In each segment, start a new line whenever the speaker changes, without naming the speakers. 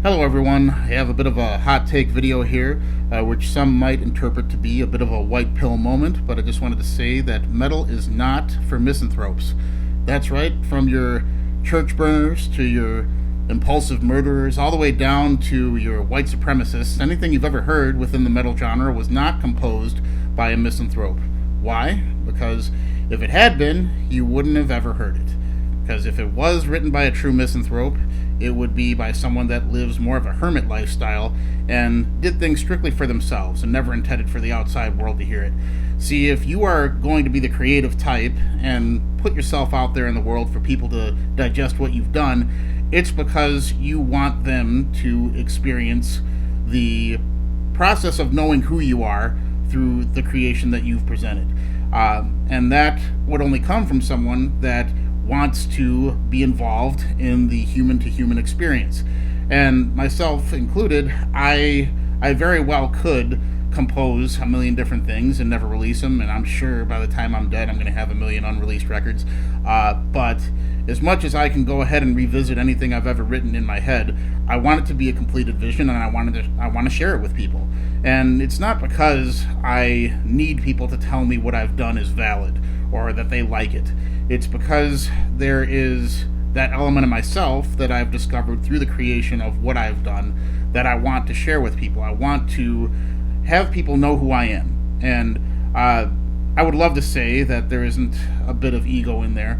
Hello everyone, I have a bit of a hot take video here, which some might interpret to be a bit of a white pill moment, but I just wanted to say that metal is not for misanthropes. That's right, from your church burners to your impulsive murderers, all the way down to your white supremacists, anything you've ever heard within the metal genre was not composed by a misanthrope. Why? Because if it had been, you wouldn't have ever heard it. Because if it was written by a true misanthrope, it would be by someone that lives more of a hermit lifestyle and did things strictly for themselves and never intended for the outside world to hear it. See, if you are going to be the creative type and put yourself out there in the world for people to digest what you've done, it's because you want them to experience the process of knowing who you are through the creation that you've presented. And that would only come from someone that wants to be involved in the human to human experience. And myself included, I very well could compose a million different things and never release them, and I'm sure by the time I'm dead I'm going to have a million unreleased records. But as much as I can go ahead and revisit anything I've ever written in my head, I want it to be a completed vision, and I want to share it with people. And it's not because I need people to tell me what I've done is valid or that they like it. It's because there is that element of myself that I've discovered through the creation of what I've done that I want to share with people. I want to have people know who I am. And I would love to say that there isn't a bit of ego in there,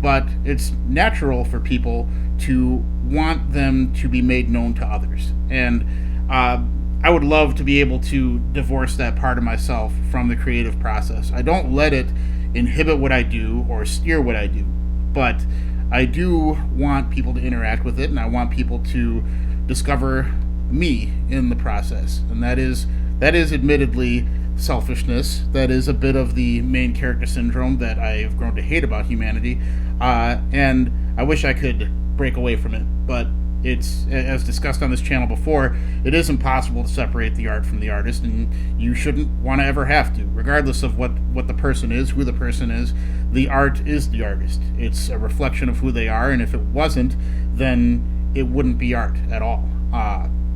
but it's natural for people to want them to be made known to others. And I would love to be able to divorce that part of myself from the creative process. I don't let it inhibit what I do or steer what I do, but I do want people to interact with it, and I want people to discover me in the process. And that is admittedly selfishness. That is a bit of the main character syndrome that I've grown to hate about humanity, and I wish I could break away from it, but it's, as discussed on this channel before, it is impossible to separate the art from the artist, and you shouldn't want to ever have to. Regardless of what the person is, who the person is, the art is the artist. It's a reflection of who they are, and if it wasn't, then it wouldn't be art at all.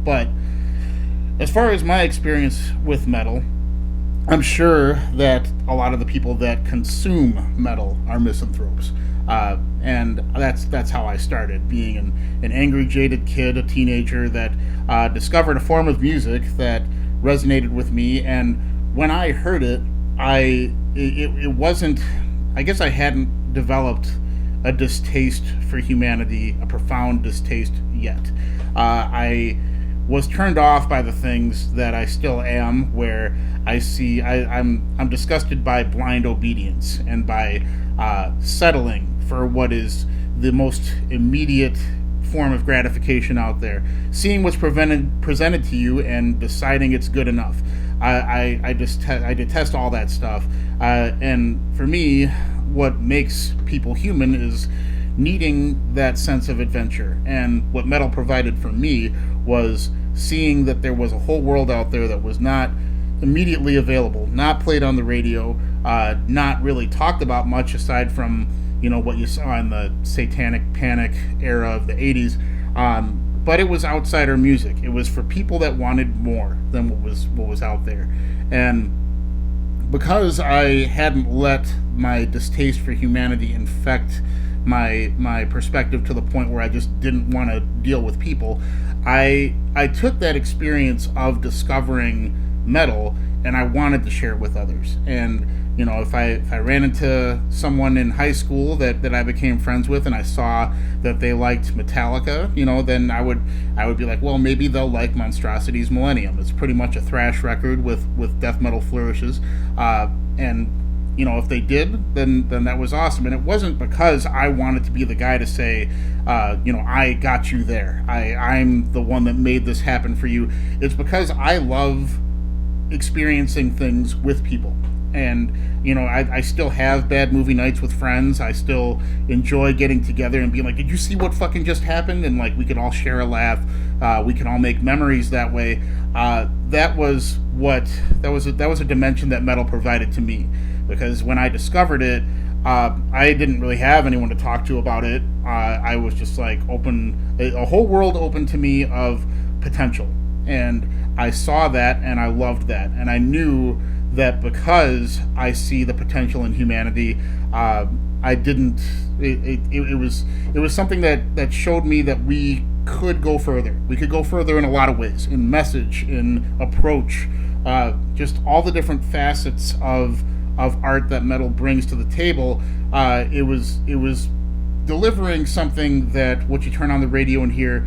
But as far as my experience with metal, I'm sure that a lot of the people that consume metal are misanthropes. And that's how I started, being an angry, jaded kid, a teenager that discovered a form of music that resonated with me. And when I heard it, it wasn't, I guess I hadn't developed a distaste for humanity, a profound distaste yet. I was turned off by the things that I still am, where I'm disgusted by blind obedience and by settling for what is the most immediate form of gratification out there. Seeing what's presented to you and deciding it's good enough. I detest all that stuff. And for me, what makes people human is needing that sense of adventure. And what metal provided for me was seeing that there was a whole world out there that was not immediately available, not played on the radio, not really talked about much aside from what you saw in the Satanic Panic era of the 80s, but it was outsider music. It was for people that wanted more than what was out there. And because I hadn't let my distaste for humanity infect my perspective to the point where I just didn't want to deal with people, I took that experience of discovering metal and I wanted to share it with others. And if I ran into someone in high school that I became friends with, and I saw that they liked Metallica, then I would be like, well, maybe they'll like Monstrosity's Millennium. It's pretty much a thrash record with death metal flourishes, and if they did, then that was awesome. And it wasn't because I wanted to be the guy to say, I got you there. I'm the one that made this happen for you. It's because I love experiencing things with people. And I still have bad movie nights with friends. I still enjoy getting together and being like, did you see what fucking just happened? And like, we could all share a laugh. We can all make memories that way. That was a dimension that metal provided to me, because when I discovered it, I didn't really have anyone to talk to about it. I was just like a whole world open to me of potential, and I saw that, and I loved that, and I knew that because I see the potential in humanity, I didn't. It was something that showed me that we could go further. We could go further in a lot of ways, in message, in approach, just all the different facets of art that metal brings to the table. It was delivering something that what you turn on the radio and hear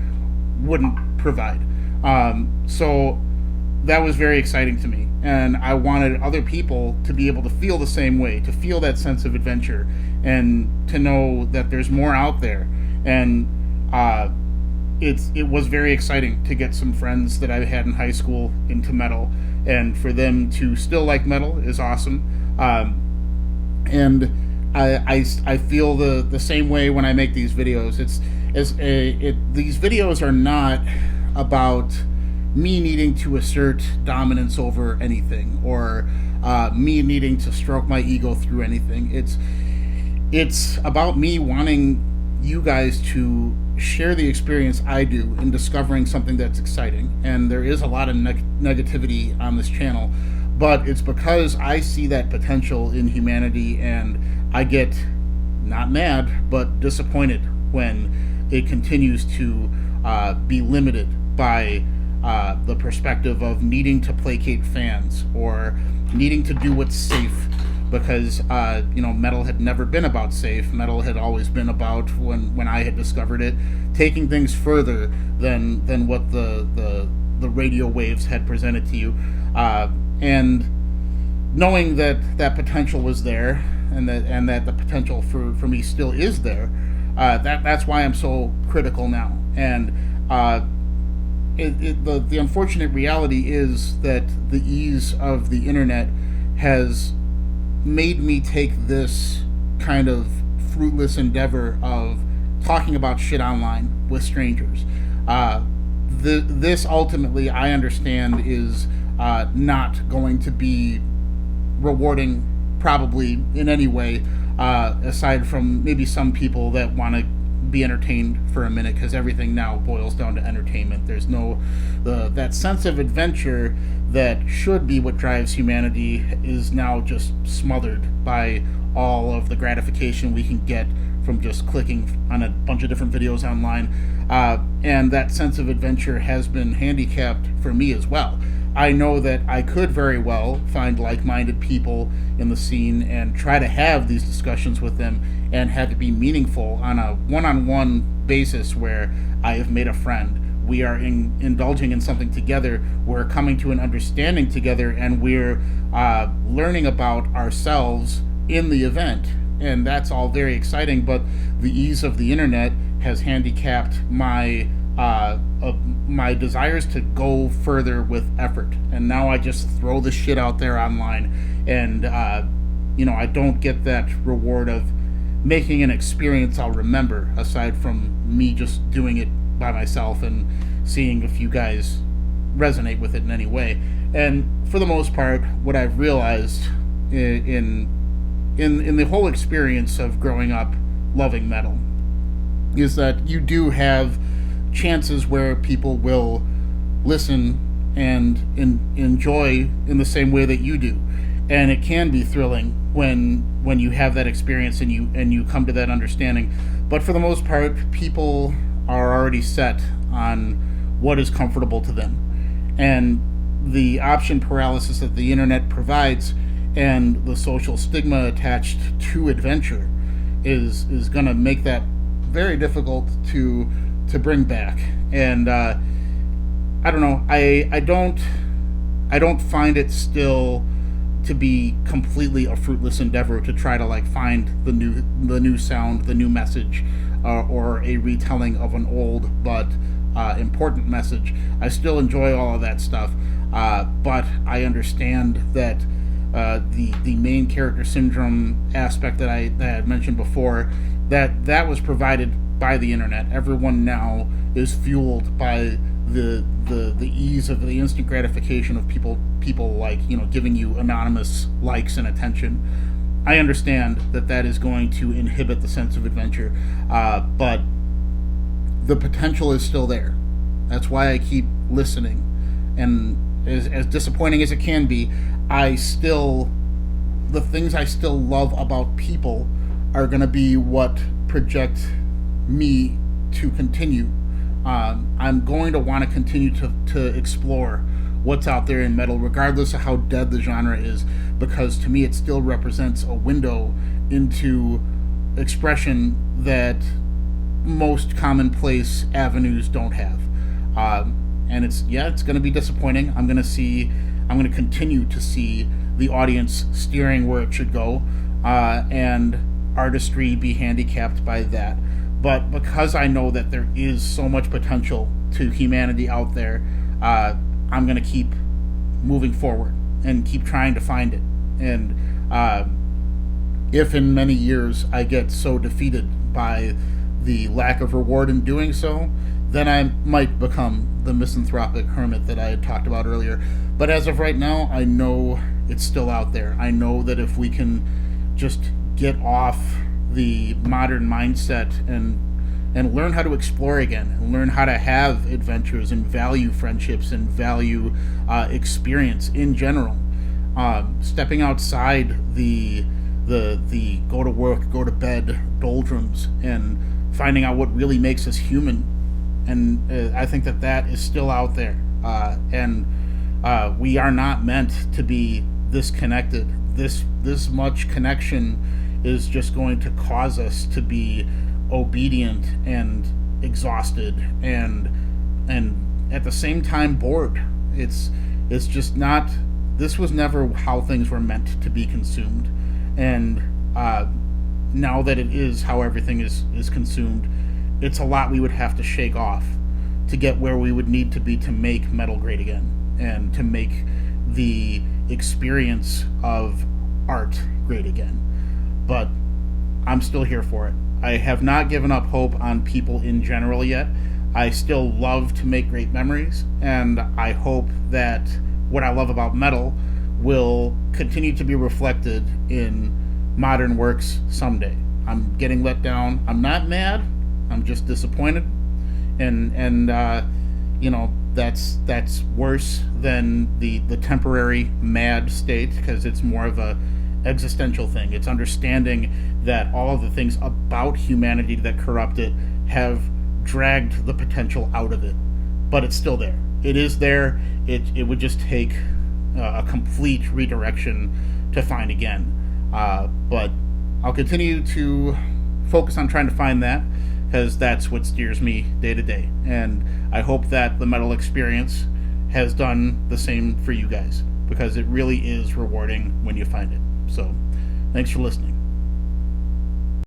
wouldn't provide. So that was very exciting to me, and I wanted other people to be able to feel the same way, to feel that sense of adventure, and to know that there's more out there. And it was very exciting to get some friends that I had in high school into metal, and for them to still like metal is awesome. And I feel the same way when I make these videos. These videos are not about me needing to assert dominance over anything, or me needing to stroke my ego through anything. It's about me wanting you guys to share the experience I do in discovering something that's exciting. And there is a lot of negativity on this channel, but it's because I see that potential in humanity, and I get not mad but disappointed when it continues to be limited by the perspective of needing to placate fans, or needing to do what's safe, because metal had never been about safe. Metal had always been about, when I had discovered it, taking things further than what the radio waves had presented to you, and knowing that potential was there, and that the potential for me still is there. That's why I'm so critical now. And the unfortunate reality is that the ease of the internet has made me take this kind of fruitless endeavor of talking about shit online with strangers. This ultimately, I understand, is not going to be rewarding, probably, in any way, aside from maybe some people that want to be entertained for a minute, because everything now boils down to entertainment. There's no that sense of adventure that should be what drives humanity is now just smothered by all of the gratification we can get from just clicking on a bunch of different videos online, and that sense of adventure has been handicapped for me as well. I know that I could very well find like-minded people in the scene and try to have these discussions with them, and have it be meaningful on a one-on-one basis, where I have made a friend. We are indulging in something together. We're coming to an understanding together, and we're learning about ourselves in the event. And that's all very exciting, but the ease of the internet has handicapped my desires to go further with effort. And now I just throw this shit out there online, and I don't get that reward of making an experience I'll remember, aside from me just doing it by myself and seeing if you guys resonate with it in any way. And for the most part, what I've realized in the whole experience of growing up loving metal is that you do have chances where people will listen and enjoy in the same way that you do, and it can be thrilling when you have that experience and you come to that understanding. But for the most part, people are already set on what is comfortable to them, and the option paralysis that the internet provides, and the social stigma attached to adventure, is going to make that very difficult to bring back. And I don't know. I don't find it still to be completely a fruitless endeavor to try to find the new sound, the new message, or a retelling of an old but important message. I still enjoy all of that stuff, but I understand that the main character syndrome aspect that I had mentioned before, that was provided by the internet. Everyone now is fueled by the ease of the instant gratification of people giving you anonymous likes and attention. I understand that that is going to inhibit the sense of adventure, but the potential is still there. That's why I keep listening. And as disappointing as it can be, the things I still love about people are going to be what project me to continue. I'm going to want to continue to explore what's out there in metal, regardless of how dead the genre is, because to me it still represents a window into expression that most commonplace avenues don't have. And it's going to be disappointing. I'm going to continue to see the audience steering where it should go, and artistry be handicapped by that. But because I know that there is so much potential to humanity out there, I'm going to keep moving forward and keep trying to find it. And if in many years I get so defeated by the lack of reward in doing so, then I might become the misanthropic hermit that I had talked about earlier. But as of right now, I know it's still out there. I know that if we can just get off the modern mindset and learn how to explore again, and learn how to have adventures and value friendships and value experience in general, stepping outside the go to work, go to bed doldrums, and finding out what really makes us human. And I think that is still out there, and we are not meant to be this connected. This much connection is just going to cause us to be obedient and exhausted and at the same time bored. It's just not. This was never how things were meant to be consumed, and now that it is how everything is consumed, it's a lot we would have to shake off to get where we would need to be to make metal great again, and to make the experience of art great again. But I'm still here for it. I have not given up hope on people in general yet. I still love to make great memories, and I hope that what I love about metal will continue to be reflected in modern works someday. I'm getting let down. I'm not mad. I'm just disappointed, and that's worse than the temporary mad state, because it's more of a existential thing. It's understanding that all of the things about humanity that corrupt it have dragged the potential out of it, but it's still there. It is there. It would just take a complete redirection to find again. But I'll continue to focus on trying to find that, because that's what steers me day to day. And I hope that the metal experience has done the same for you guys, because it really is rewarding when you find it. So, thanks for listening.